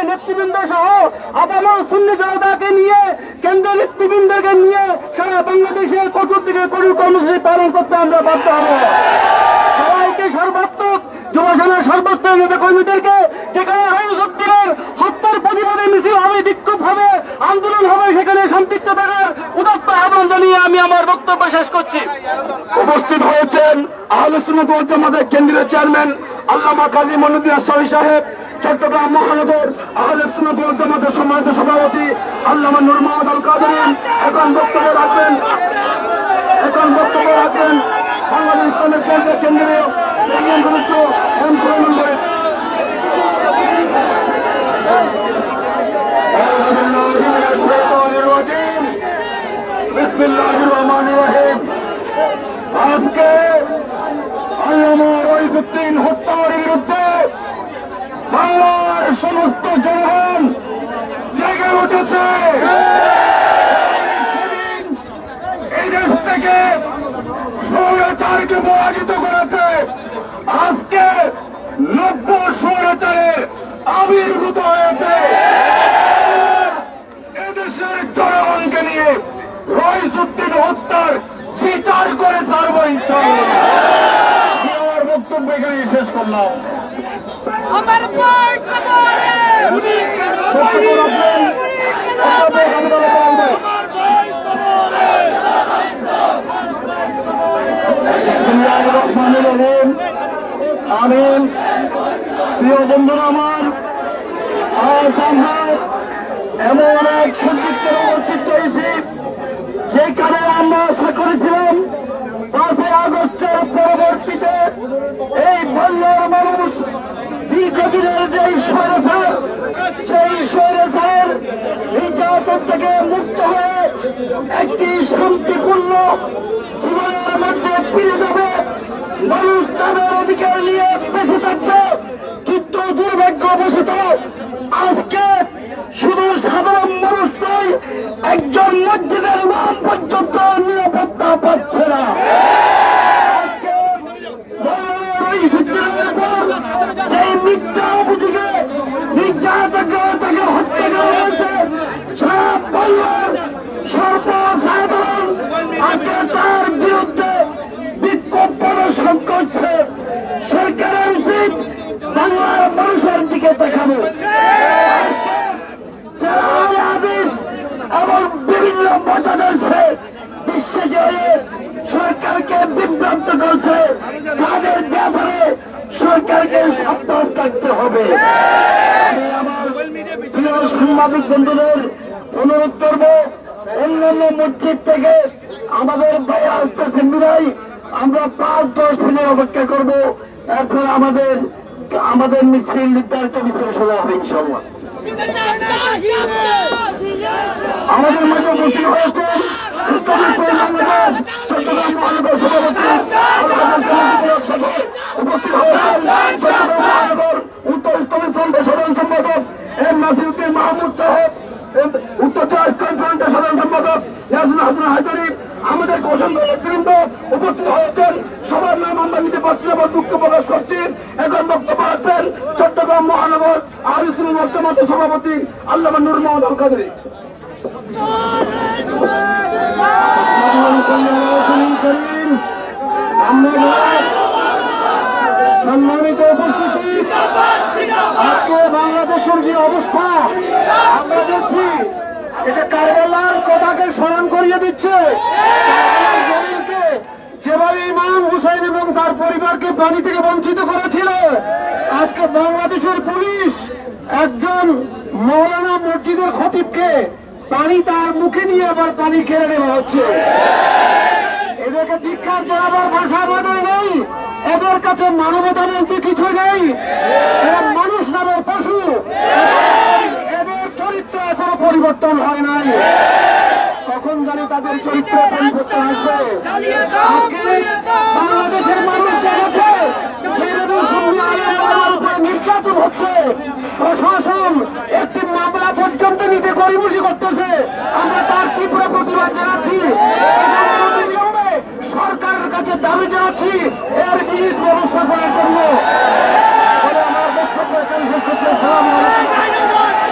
নেতৃবৃন্দ সহ আপামর সুন্নি জনতাকে নিয়ে, কেন্দ্রীয় নেতৃবৃন্দকে নিয়ে সারা বাংলাদেশে কঠোর থেকে কঠোর কর্মসূচি পালন করতে আমরা বাধ্য হব। সবাইকে সর্বাত্মক যুবসেনার সর্বস্তরের নেতা কর্মীদেরকে যেখানে রইসুদ্দিনের হত্যার প্রতিবাদে মিছিল হবে, বিক্ষোভ হবে, আন্দোলন হবে, সেখানে সম্পৃক্ত থাকার উদাত্ত আহ্বান জানিয়ে আমি আমার বক্তব্য শেষ করছি। উপস্থিত হয়েছেন আহলে সুন্নাত ওয়াল জামাতের কেন্দ্রীয় চেয়ারম্যান আল্লামা কাজী মঈনুদ্দিন আশরাফী সাহেব, চট্টগ্রাম মহানগর আহলে সুন্নাত ওয়াল জামাতের সম্মানিত সভাপতি আল্লামা নূর মোহাম্মদ আল কাদরী এখন বক্তব্য রাখবেন। বাংলাদেশ ইসলামের কেন্দ্রীয় সদস্য এম সুলাইমান ভাই। বিসমিল্লাহির রহমানির রহিম। আজকে আল্লামা রইসুদ্দিন হত্যার বিরুদ্ধে বাংলার সমস্ত জনগণ জেগে উঠেছে। এই দেশ থেকে স্বৈরাচারকে পরাজিত করেছে। আজকে 90 স্বৈরাচারে আবির্ভূত হয়েছে। এদেশের জনগণকে নিয়ে রইসুদ্দিন হত্যার বিচার করে ছাড়বো ইনশাআল্লাহ। আমি আমার বক্তব্য এখানে শেষ করলাম। আমিন। প্রিয় বন্ধুরা আমার, আজ আমরা এমন এক সন্ধিক্ষণে উপস্থিত হয়েছি যেখানে আমরা আশা করেছিলাম 5 আগস্টের পরবর্তীতে এই বাংলার মানুষ দীর্ঘদিনের যে স্বৈরাচার, সেই স্বৈরাচার নির্যাতন থেকে মুক্ত হয়ে একটি শান্তিপূর্ণ জীবনের মধ্যে ফিরে যাবে, মানুষ তাদের অধিকার নিয়ে বেঁচে থাকবে। কিন্তু দুর্ভাগ্যবশত আজকে শুধু সাধারণ মানুষ নয়, একজন মসজিদের ইমাম পর্যন্ত নিরাপত্তা পাচ্ছে না। যে মিথ্যা অভিযোগে নির্যাতকে তাকে হত্যা করা হয়েছে, সারা বাংলার সর্বসাধারণ আজকে তার বিরুদ্ধে বিক্ষোভ প্রদর্শন করছে। সরকারের উচিত বাংলার মানুষের দিকে দেখানো। এবং বিভিন্ন মতাদর্শে বিশ্বে জড়িয়ে সরকারকে বিভ্রান্ত করছে, তাদের ব্যাপারে সরকারকে সাবধান থাকতে হবে। আমি আমার প্রিয় সাংবাদিক বন্ধুদের অনুরোধ করব, অন্যান্য মসজিদ থেকে আমাদের ভাই আসতেছেন বিদায়, আমরা 5-10 মিনিট অপেক্ষা করব, এরপর আমাদের মিছিল নির্ধারিত মিছিল শুরু হবে ইনশাআল্লাহ। আমাদের মাঝে উপস্থিত হয়েছেন চট্টগ্রাম মহানগর সভাপতি, উপস্থিত হয়েছেন চট্টগ্রাম মহানগর উত্তর ইসলামী ফ্রন্টের সাধারণ সম্পাদক এম নাসিরউদ্দিন মাহমুদ সাহেব, উত্তর ইসলামী ফ্রন্টের সাধারণ সম্পাদক ইয়াসিন হাসান হায়দারি, আমাদের অসংখ্য নেতৃবৃন্দ উপস্থিত হয়েছেন। সবার নাম আমরা নিতে পারছি না, দুঃখ প্রকাশ করছি। এখন বক্তব্য রাখবেন চট্টগ্রাম মহানগর আহলে সুন্নাত ওয়াল জামাতের সভাপতি আল্লামা নূর মোহাম্মদ আল কাদরী। সম্মানিত উপস্থিতি, আজকে বাংলাদেশের যে অবস্থা আমরা দেখছি, এটা কারবালার কথাকে স্মরণ করিয়ে দিচ্ছে। যেভাবে ইমাম হুসাইন এবং তার পরিবারকে পানি থেকে বঞ্চিত করেছিল, আজকে বাংলাদেশের পুলিশ একজন মৌলানা মসজিদের খতিবকে পানি তার মুখে নিয়ে আবার পানি খেয়ে নেওয়া হচ্ছে। এদেরকে দীক্ষার জানাবার ভাষা আমাদের নেই, এদের কাছে মানবতা বলতে কিছু নেই, এরা মানুষ নামের পশু। এদের চরিত্র এখনো পরিবর্তন হয় নাই, কখন জানি তাদের চরিত্র পরিবর্তন আসবে। বাংলাদেশের মানুষ জেনেছে উপরে নির্যাতন হচ্ছে, প্রশাসন একটি মামলা পর্যন্ত নিতে গড়িমসি করতেছে। আমরা তার তীব্র প্রতিবাদ জানাচ্ছি, সরকারের কাছে দাবি জানাচ্ছি এর বিহিত ব্যবস্থা করার জন্য। আমার বক্তব্য এখানে শেষ করছি। আসসালামু আলাইকুম।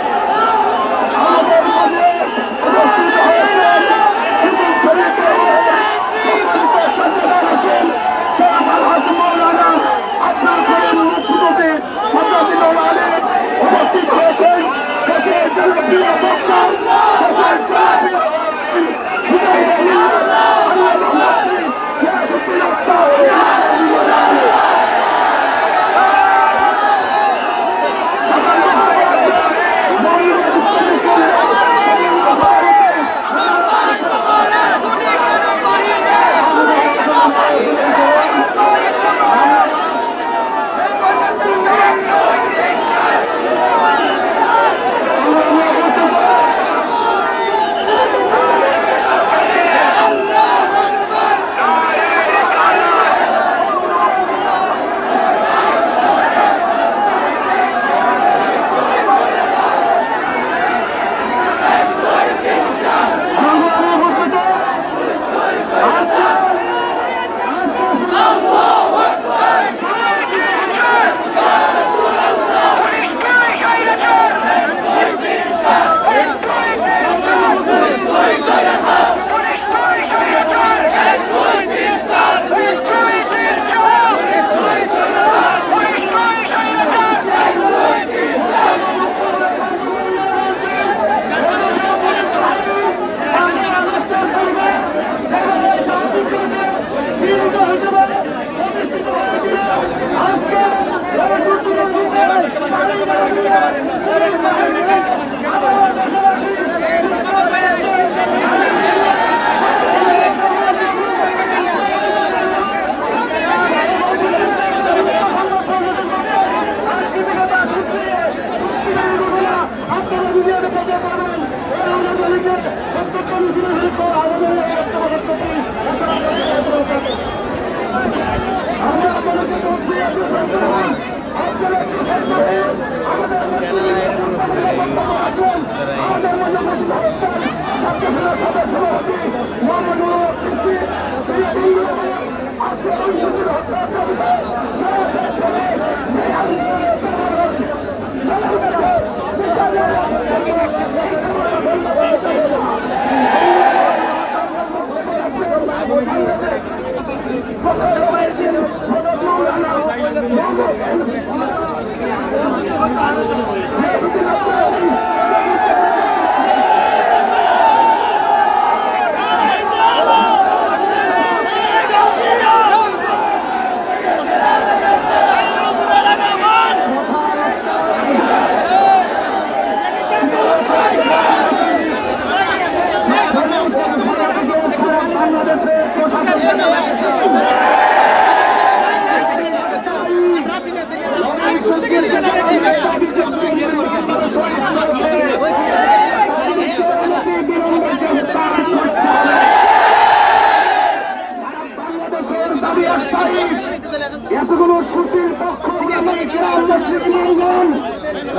এতগুলো সুশীল পক্ষ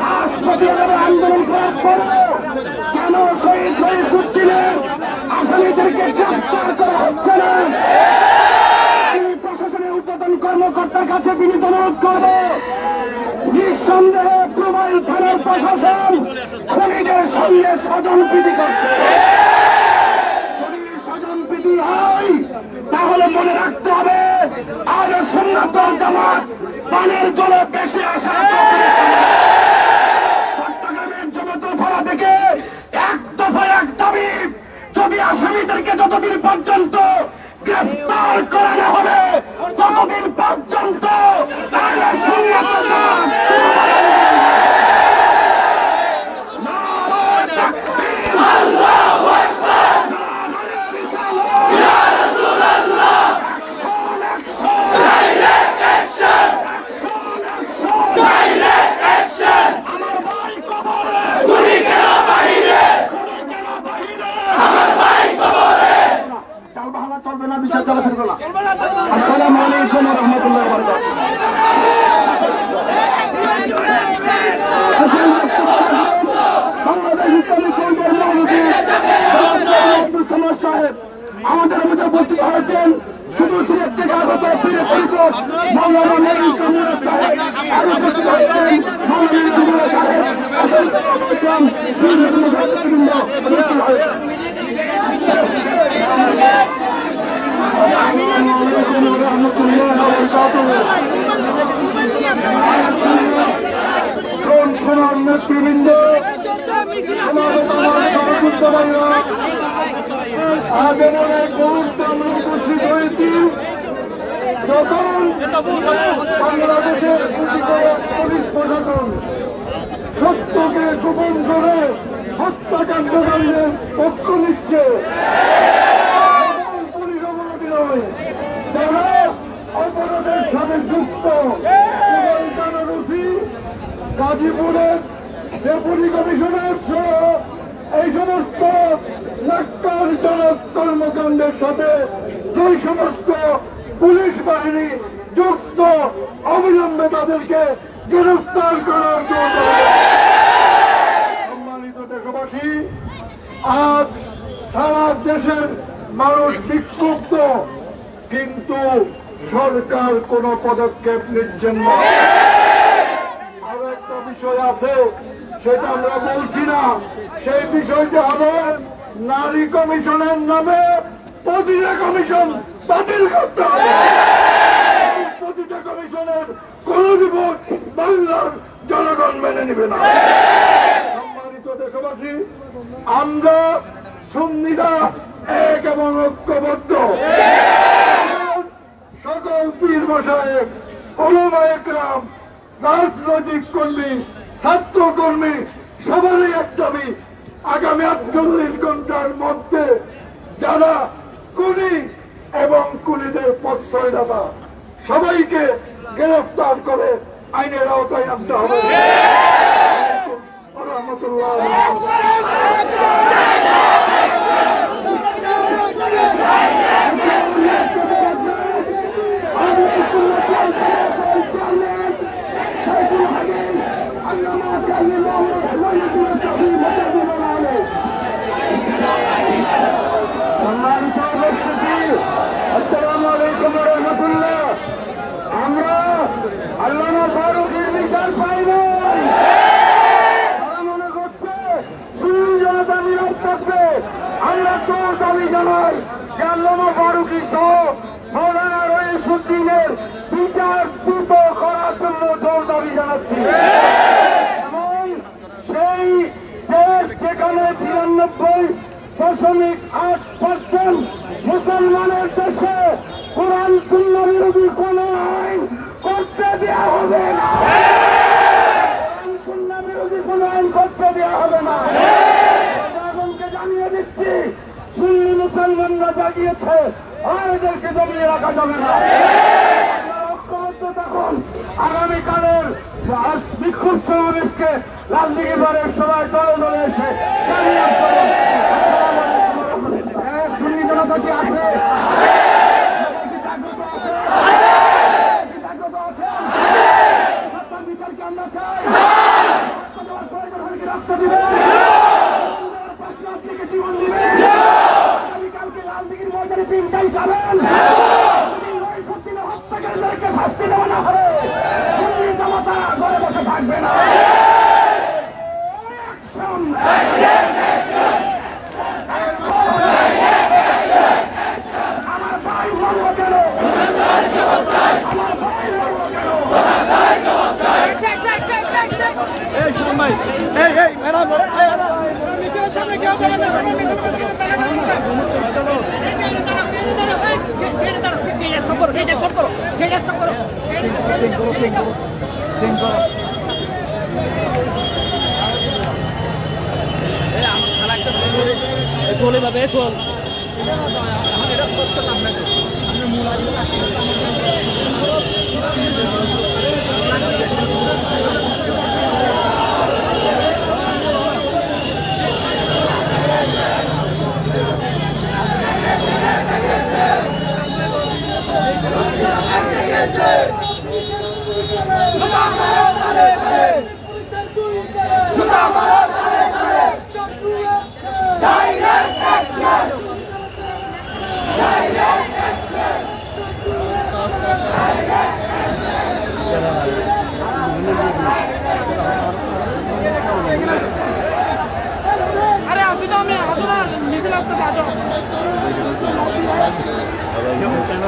রাজপথে আন্দোলন করার পরেও কেন শহীদ শহীদুদ্দিনের আসামিদেরকে গ্রেফতার করা হচ্ছে না? প্রশাসনের ঊর্ধ্বতন কর্মকর্তার কাছে বিনীত অনুরোধ করব, নিঃসন্দেহে প্রোফাইল থানার প্রশাসন খুনিদের সঙ্গে স্বজনপ্রীতি করছে। যদি স্বজনপ্রীতি হয় তাহলে মনে রাখতে হবে আহলে সুন্নাত ওয়াল জামাত পানির জলে ভেসে আসা। চট্টগ্রামের জনতাফলা থেকে এক দফায় এক দাবি, যদি আসামিদেরকে যতদিন পর্যন্ত গ্রেফতার করা না হবে ততদিন পর্যন্ত আহলে সুন্নাত ওয়াল জামাত নারায়ে তাকবীর, আল্লাহু আকবার, নারায়ে রিসালাত, ইয়া রাসূলুল্লাহ, ডাইরেক্ট অ্যাকশন, ডাইরেক্ট অ্যাকশন। আমার ভাই কবরে, গুলি কেন বাহিরে, গুলি কেন বাহিরে, আমার ভাই কবরে। কাল বাহানা চলবে না, বিচার চলা শুরু করলাম। আসসালামু আলাইকুম ওয়া রাহমাতুল্লাহি ওয়া বারাকাতুহু। আমাদের মধ্যে উপস্থিত হয়েছেন শুধু সিলেট থেকে আগত প্রিয় পরিষদ মাওলানা নবী কামরুল সাহেব, আর উপস্থিত হয়েছেন মাওলানা নবী সাহেব, আসসালামু আলাইকুম বৃন্দ উপস্থিত হয়েছেন। সোনার নেতৃবৃন্দ, আজ এমন এক মুহূর্তে আমরা উপস্থিত হয়েছি যখন বাংলাদেশের পুলিশ প্রশাসন সত্যকে গোপন করে হত্যাকাণ্ড কাণ্ডের পক্ষ নিচ্ছে। পুলিশ অপরাধী নয়, যারা অপরাধের সাথে যুক্ত। গাজীপুরের ডেপুটি কমিশনার সহ এই সমস্ত নাক্কারজনক কর্মকাণ্ডের সাথে যে সমস্ত পুলিশ বাহিনী যুক্ত, অবিলম্বে তাদেরকে গ্রেফতার করার জন্য। সম্মানিত দেশবাসী, আজ সারা দেশের মানুষ বিক্ষুব্ধ, কিন্তু সরকার কোনো পদক্ষেপ নিচ্ছেন না। আরো একটা বিষয় আছে, সেটা আমরা বলছি না, সেই বিষয়টি হবে নারী কমিশনের নামে প্রতিটা কমিশন বাতিল করতে হবে। প্রতিটা কমিশনের কোন রিপোর্ট বাংলার জনগণ মেনে নেবে না। সম্মানিত দেশবাসী, আমরা সুন্নিরা এক এবং ঐক্যবদ্ধ। সকল পীর মাশায়েখ, উলামা একরাম, রাজনৈতিক কর্মী, ছাত্রকর্মী সবারই এক দাবি, আগামী 48 ঘন্টার মধ্যে যারা খুনি এবং খুনিদের প্রশ্রয়দাতা সবাইকে গ্রেফতার করে আইনের আওতায় আনতে হবে। রহমতুল্লাহ। আসসালামু আলাইকুম রহমতুল্লাহ। আমরা আল্লামা ফারুকের বিচার পাই নাই। তারা মনে করছে সুন্নি জনতা নীরব থাকবে। আমরা তো দাবি জানাই যে আল্লামা ফারুকী সহ মৌলানা রইসুদ্দিনের বিচার দ্রুত করার জন্য জোর দাবি জানাচ্ছি। এবং সেই দেশ যেখানে 93.8% মুসলমানের দেশে কোরআন সুন্নাহ বিরোধী কোন আইন করতে দেওয়া হবে না। কোরআন সুন্নাহ বিরোধী কোন আইন করতে দেওয়া হবে না। জনগণকে জানিয়ে দিচ্ছি, সুন্নি মুসলমানরা জাগিয়েছে, আর এদেরকে দমিয়ে রাখা যাবে না। আপনারা ঐক্যবদ্ধ থাকুন। আগামীকালের বিক্ষোভ সমাবেশকে রাজনীতি বারের সবাই দলে দলে এসে জালিয়াত করুন। সুন্নি জনতা কি আছে? বিচার কি আমরা চাই? রক্ত দিবেন, জীবন দিবেন। আগামীকালকে রাজনীতির ময়দানে 3টাই যাবেন। হত্যাকারীদেরকে শাস্তি দেওয়া না হবে, সুন্নি জনতা ঘরে বসে থাকবে না। আমার ভাই বলবো কেন? আমার ভাই বলবো কেন? চলে যাবে চল আরে আসি তো আমি আসো না মিছিল আসতে আসো কেন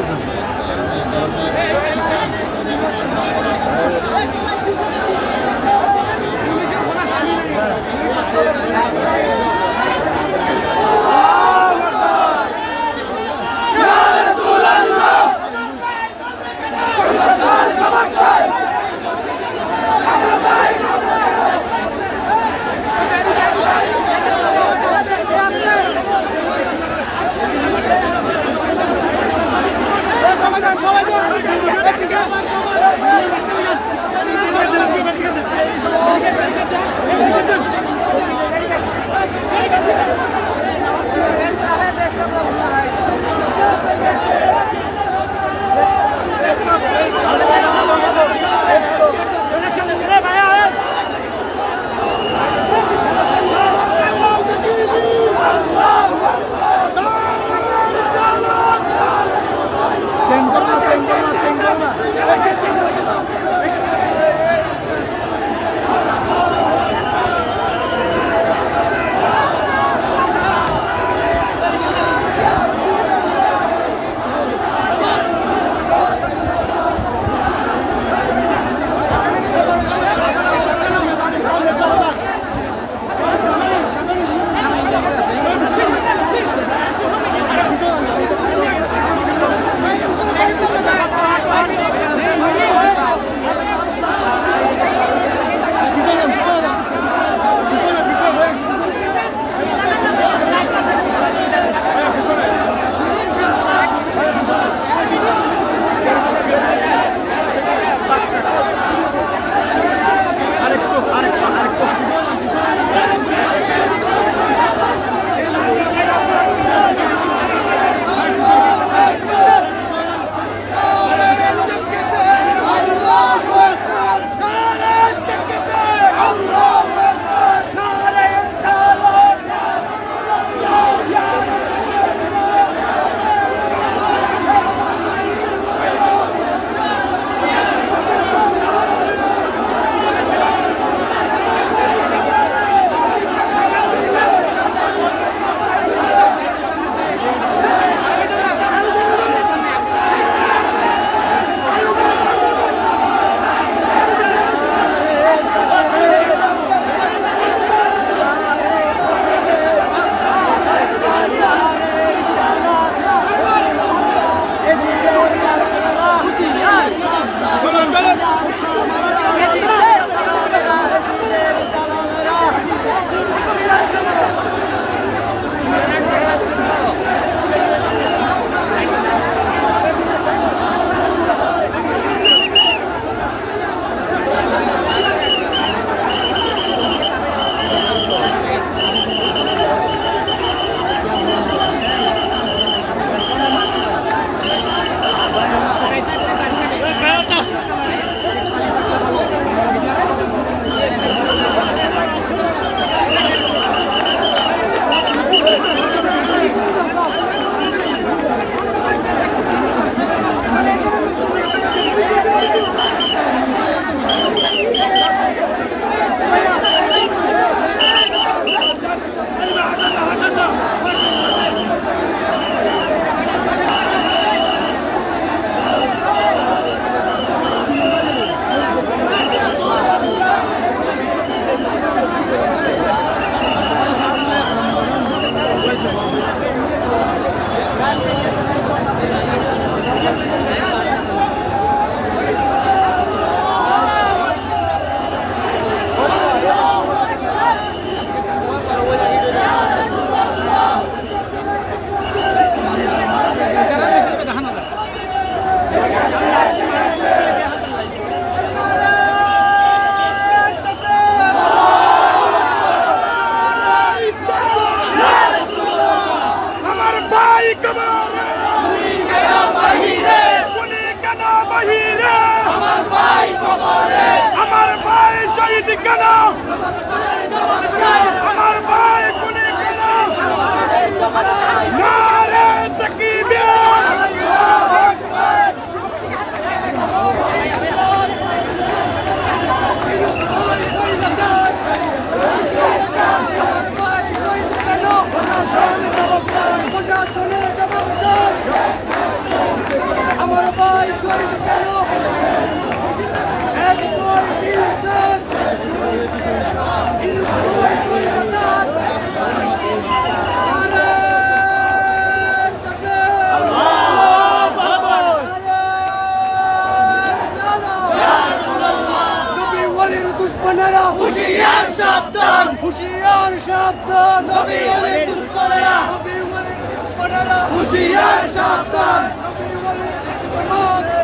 সাবধান নবী ওয়ালি দুশ্মনেরা নবী ওয়ালি দুশ্মনেরা হুঁশিয়ার সাবধান নবী ওয়ালি দুশ্মনেরা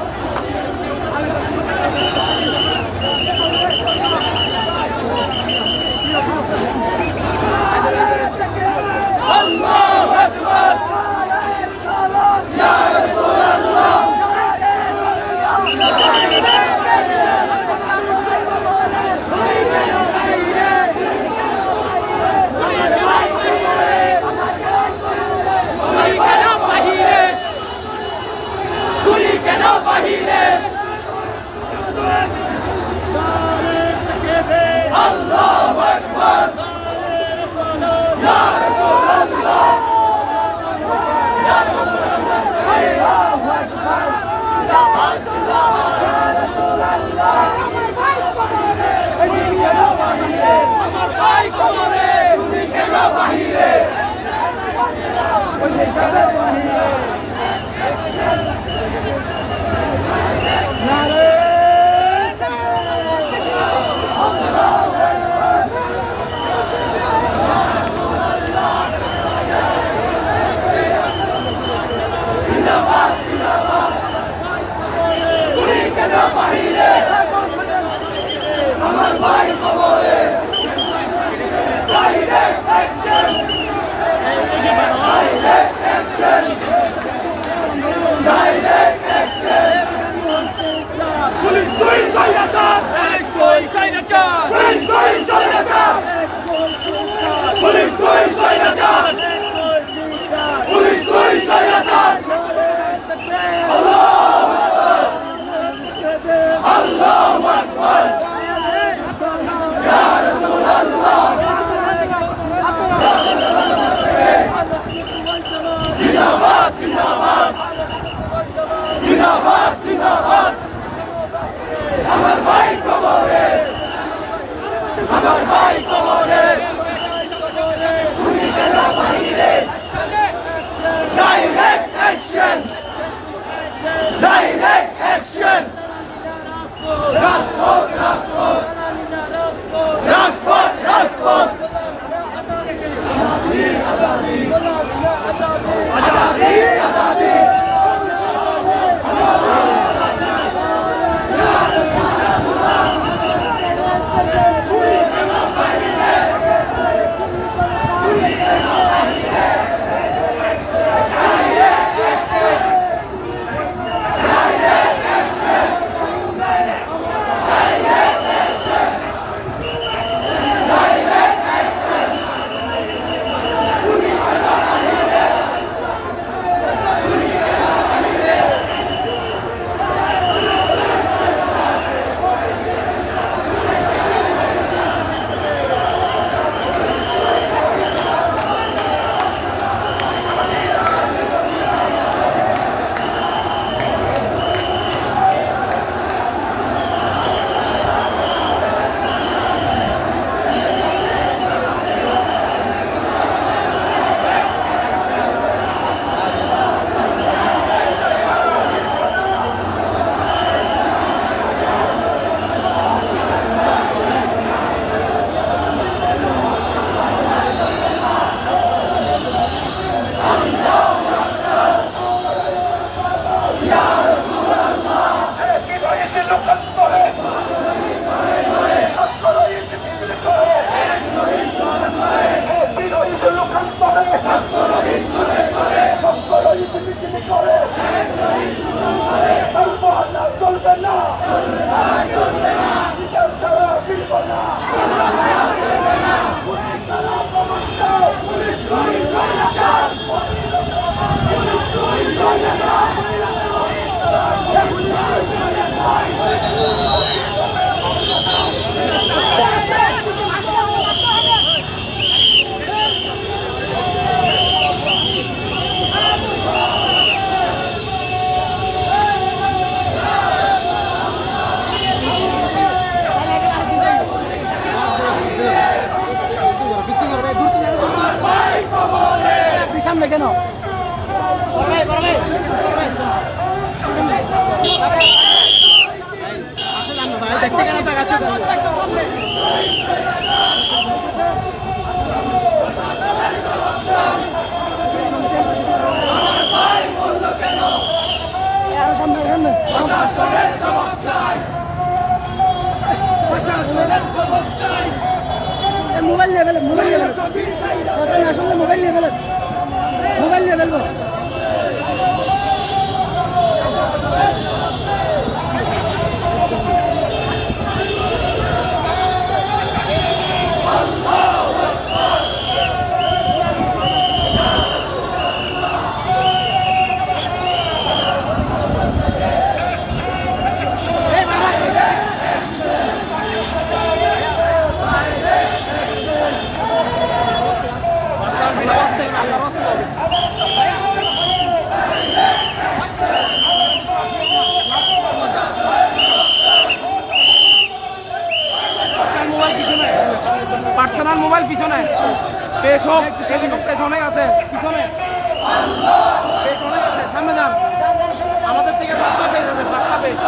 আল্লাহু আকবার ইয়া রাসূলুল্লাহ আল্লাহু আকবার ইয়া রাসূলুল্লাহ আমার ভাই কবরে তুমি কেন বাহিরে আমার ভাই কবরে direct action direct action direct action police তুই চাইনাচার পুলিশ তুই চাইনাচার পুলিশ তুই চাইনাচার পুলিশ তুই চাইনাচার পুলিশ তুই চাইনাচার আল্লাহু আকবার ইয়া রাসূলুল্লাহ জিন্দাবাদ জিন্দাবাদ জিন্দাবাদ জিন্দাবাদ আমার ভাই কবরে আমার ভাই কবরে তুমি কেন বাহিরে ডাইরেক্ট অ্যাকশন ডাইরেক্ট অ্যাকশন রাজপথ রাজপথ রাজপথ রাজপথ আজাদি আজাদি আজাদি সামনে কেন দেখতে কেন মোবাইল নিয়ে ফেলেন, মোবাইল নিয়ে ফেলেন, কথা না শুনলে মোবাইল নিয়ে ফেলেন, মোবাইল নিয়ে ফেলবো। পার্সোনাল মোবাইল পিছনে পেছ হোক সেদিকে পেছনে আছে, পিছনে আছে, সামনে যান। আমাদের থেকে 5টা পেজ আছে, 5টা পেজ।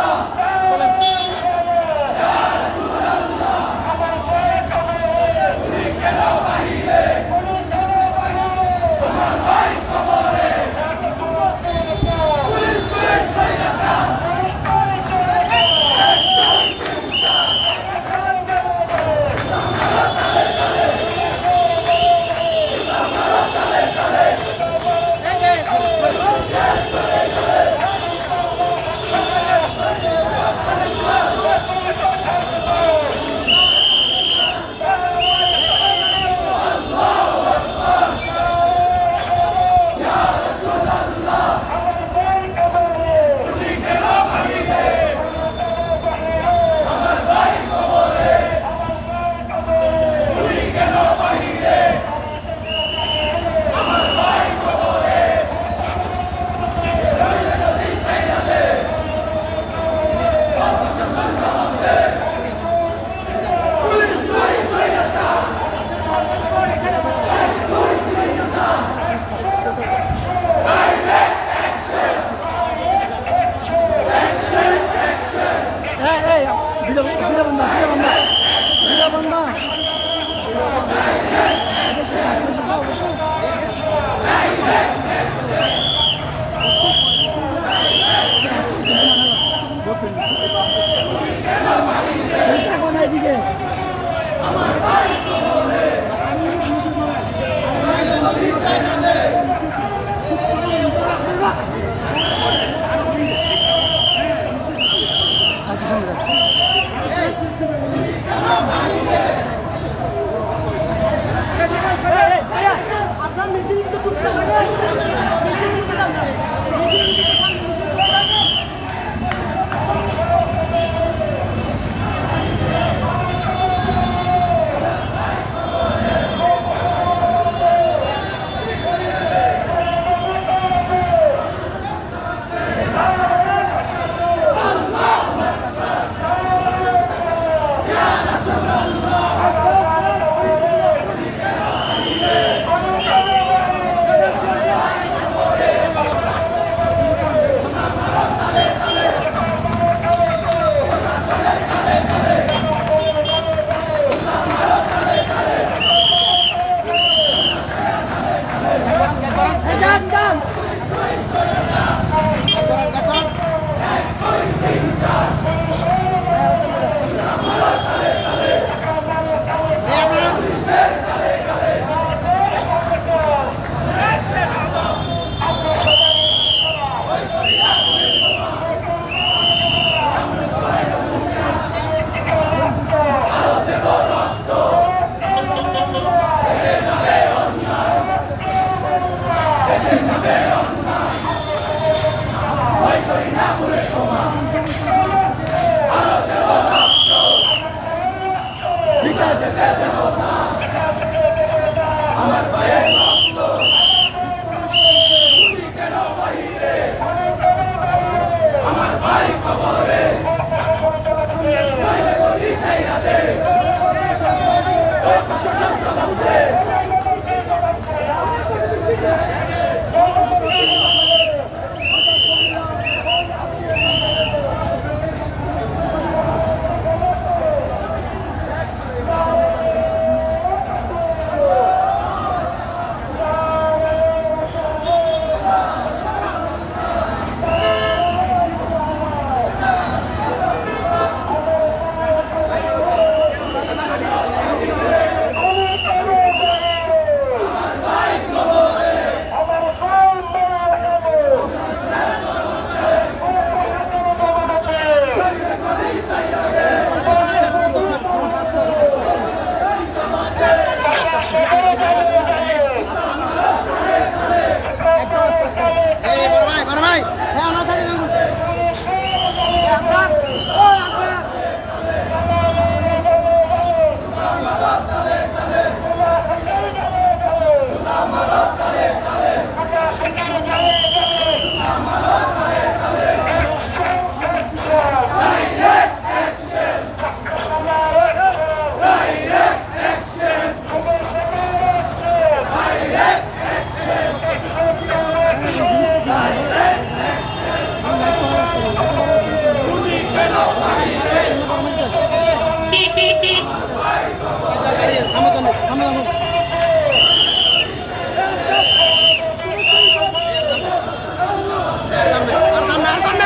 সামনে আসুন।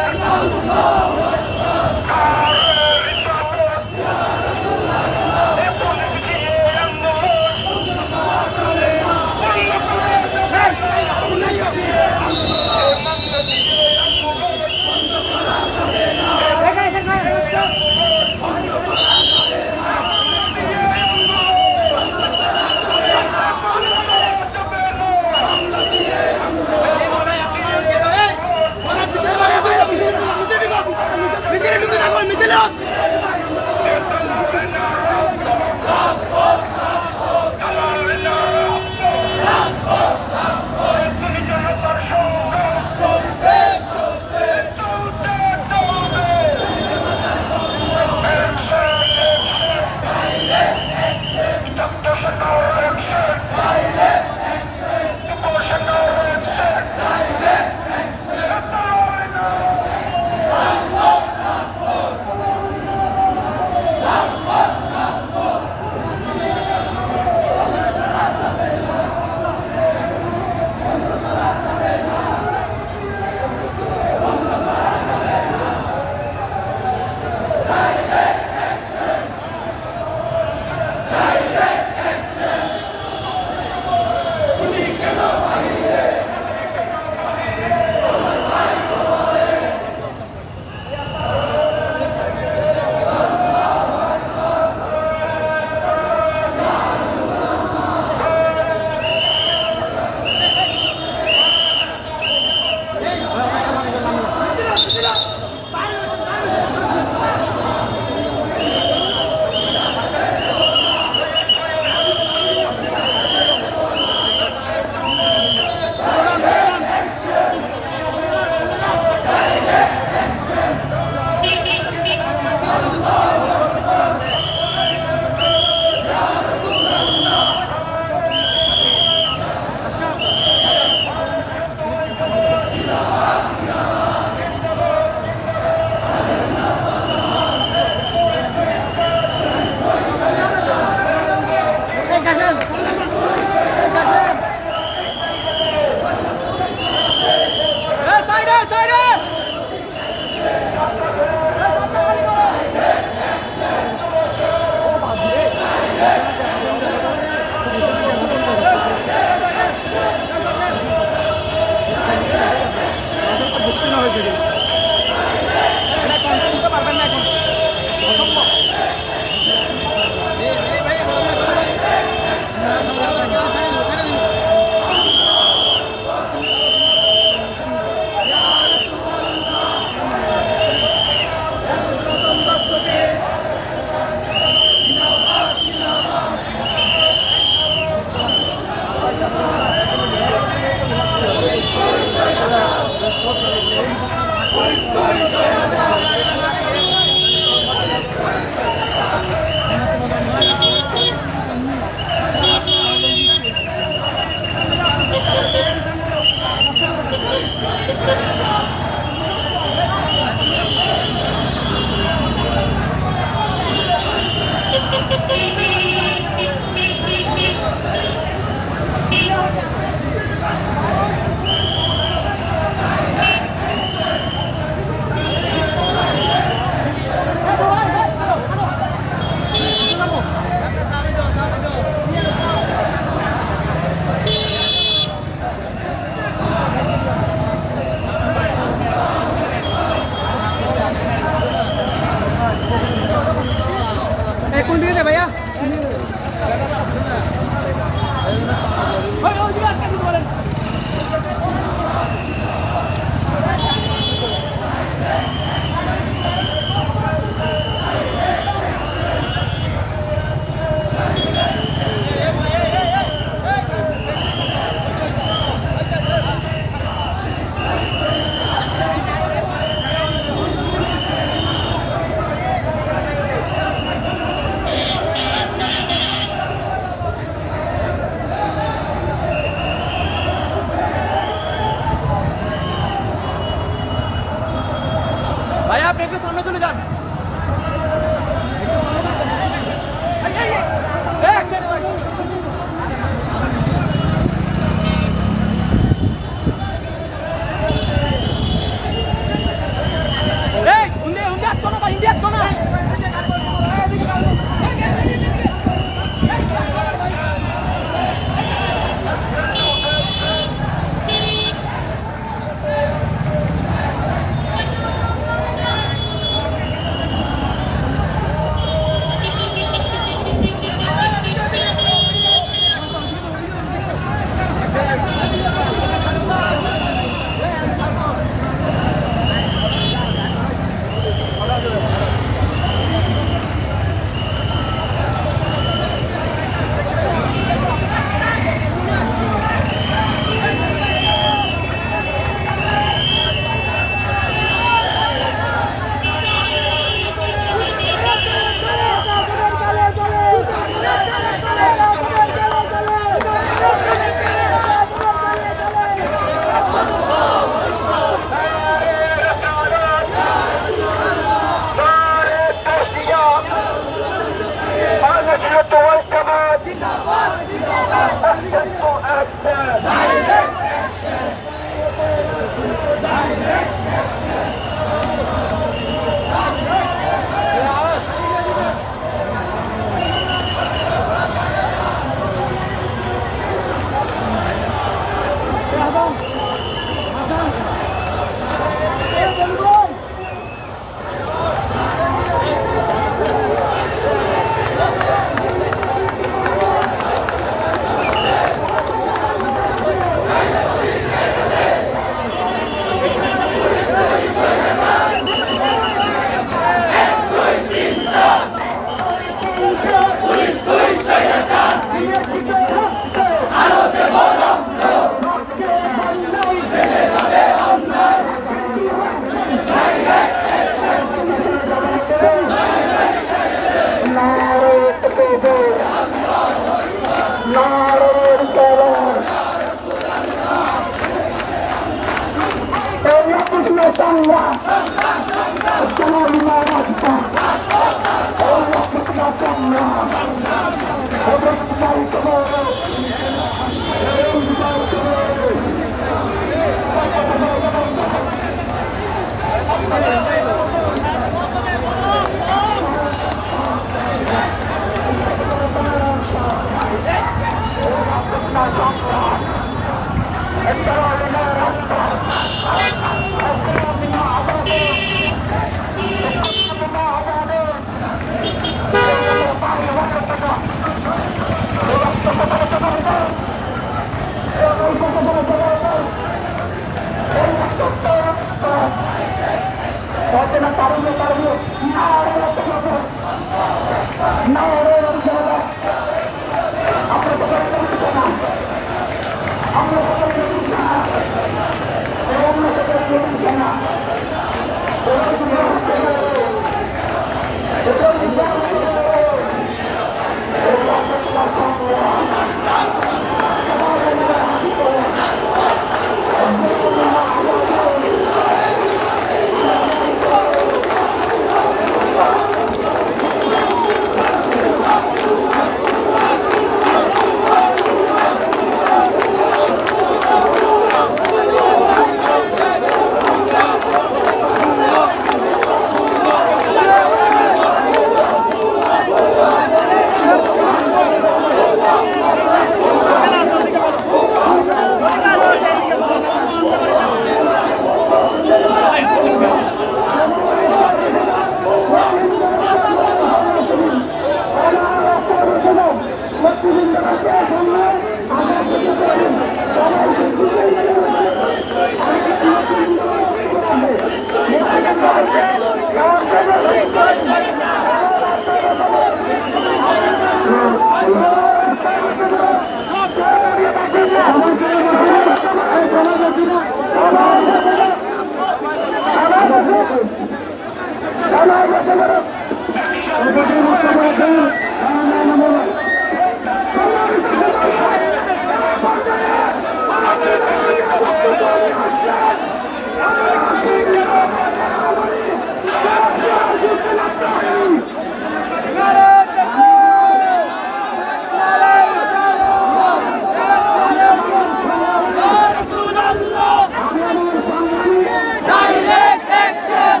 Direct action!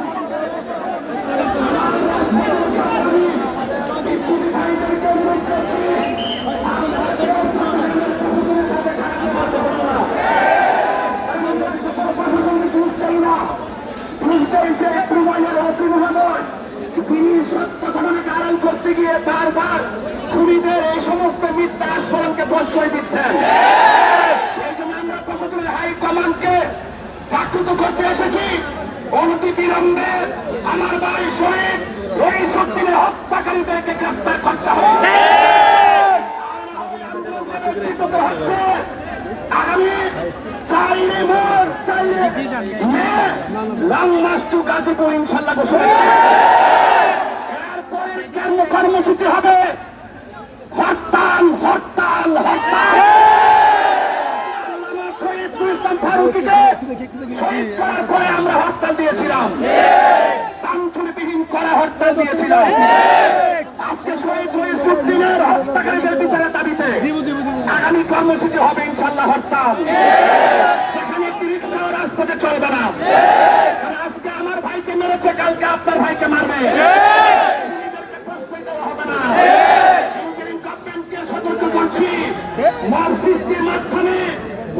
করতে গিয়ে বারবার খুনিদের এই সমস্ত মিথ্যা আশ্রয়কে প্রশ্রয় দিচ্ছেন। এই জন্য আমরা প্রশাসনের হাইকমান্ডকে জাগ্রত করতে এসেছি, অনতি বিলম্বে আমার বাড়ির শহীদ রহিসুদ্দিনের হত্যাকারীদেরকে গ্রেফতার করতে হবে। হচ্ছে আগামী 4 মে লং মার্চ টু গাজীপুর ইনশাল্লাহ ঘোষণা। এরপরের কর্মসূচি হবে হরতাল হরতাল হরতাল। শহীদ ইসলাম ফারুকীকে শহীদ করার পরে আমরা হরতাল দিয়েছিলাম, কাঙ্ক্ষণবিহীন করা হরতাল দিয়েছিলাম। আজকে শহীদ রহিসুদ্দিনের হত্যাকারীদের বিচারের দাবিতে আগামী কর্মসূচি হবে ইনশাল্লাহ হরতাল। সেখানে একটি রিক্সাও রাজপথে চলবে না। কারণ আজকে আমার ভাইকে মেরেছে, কালকে আপনার ভাইকে মারবে। প্রশ্রয় দেওয়া হবে না। ইঞ্জিনিয়ারিং গভর্নমেন্টকে সতর্ক করছি, মব সৃষ্টির মাধ্যমে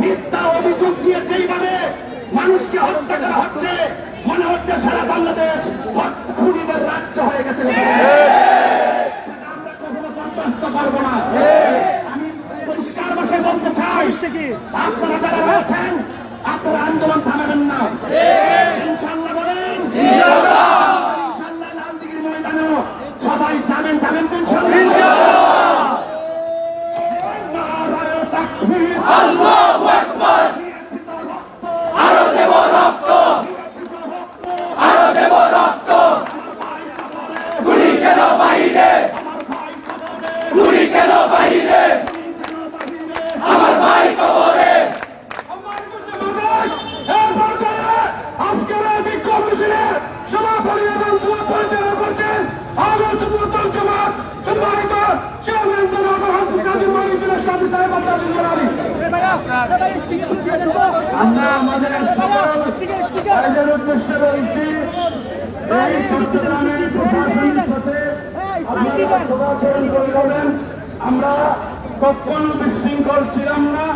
মিথ্যা অভিযোগ দিয়ে যেইভাবে মানুষকে হত্যা করা হচ্ছে, মনে হচ্ছে সারা বাংলাদেশ খুনিদের রাজ্য হয়ে গেছে। সেটা আমরা কখনো বরদাস্ত করবো না। আমি পরিষ্কার ভাষায় বলতে চাই, আপনারা যারা রয়েছেন আপনারা আন্দোলন থামাবেন না। ইনশাল্লাহ বলেন, ইনশাল্লাহ লালদিঘির ময়দানে সবাই যাবেন তো ইনশাল্লাহ। নারায়ে তাকবীর, আল্লাহু আকবার! আরো দেব রক্ত, আরো দেব রক্ত! গুলি কেন বাহিরে, গুলি কেন বাহিরে, আমার ভাই কবরে! আজকের এই বিক্ষোভ মিছিলের সভাপতি এবং পরিচালনা করছেন আগত যুবদল জামাত সম্মানিত চেয়ারম্যান জনাব কাজী মহিউদ্দিন সাহেব সাহেব আব্দুল আলী। আমরা আমাদের সকলের উদ্দেশ্যে বলছি, এই চট্টগ্রামের প্রশাসনের সাথে আপনারা সভাচরণ করবেন। আমরা কখনো বিশৃঙ্খল ছিলাম না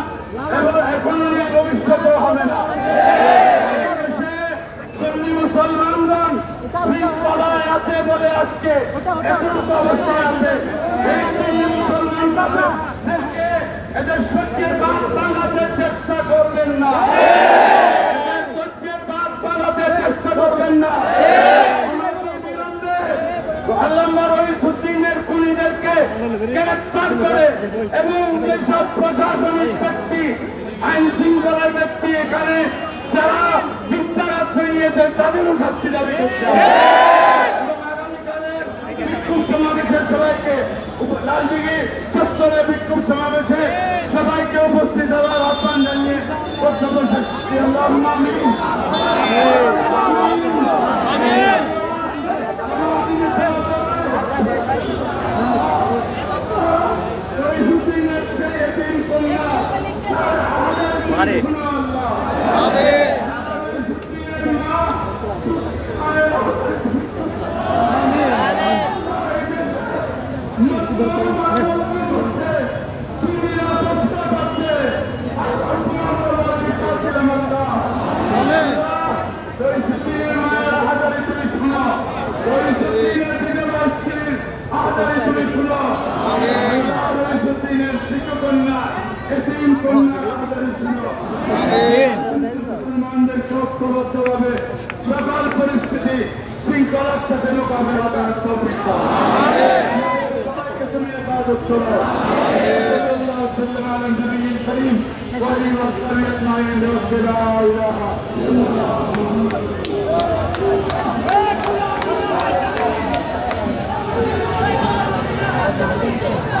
এবং এখনো ভবিষ্যতেও হবে না। সুন্নি মুসলমানগণ শৃঙ্খলায় আছে বলে আজকে এতটুকু অবস্থায় আছে। এই সুন্নি মুসলমানরা এদের সত্যের বাদ বানাতে চেষ্টা করবেন না, এদের সত্যের বাদ বানাতে চেষ্টা করবেন না। আল্লামা রহিসুদ্দিনের খুনিদেরকে গ্রেফতার করে এবং যেসব প্রশাসনিক ব্যক্তি, আইন শৃঙ্খলার ব্যক্তি এখানে যারা মিথ্যার আশ্রয় নিয়েছে তাদেরও শাস্তি দাবি করছে। এবং আগামীকালের বিক্ষোভ সমাবেশের সবাইকে লালদিঘি চত্বরে বিক্ষোভ সমাবেশে সবাইকে উপস্থিত হওয়ার আহ্বান জানিয়ে বক্তব্য শেষ করছি। আল্লাহুম্মা আমিন। মুসলমানদের ঐক্যবদ্ধভাবে সকল পরিস্থিতি শৃঙ্খলার সাথে মোকাবেলা করার তৌফিক দাও। সবাইকে তুমি ইবাদত করো। আল্লাহু সাল্লাল্লাহু আলা নবিয়িল কারীম ওয়া আলিহি ওয়া সাহবিহি আজমাইন। লা ইলাহা ইল্লাল্লাহ। করবেন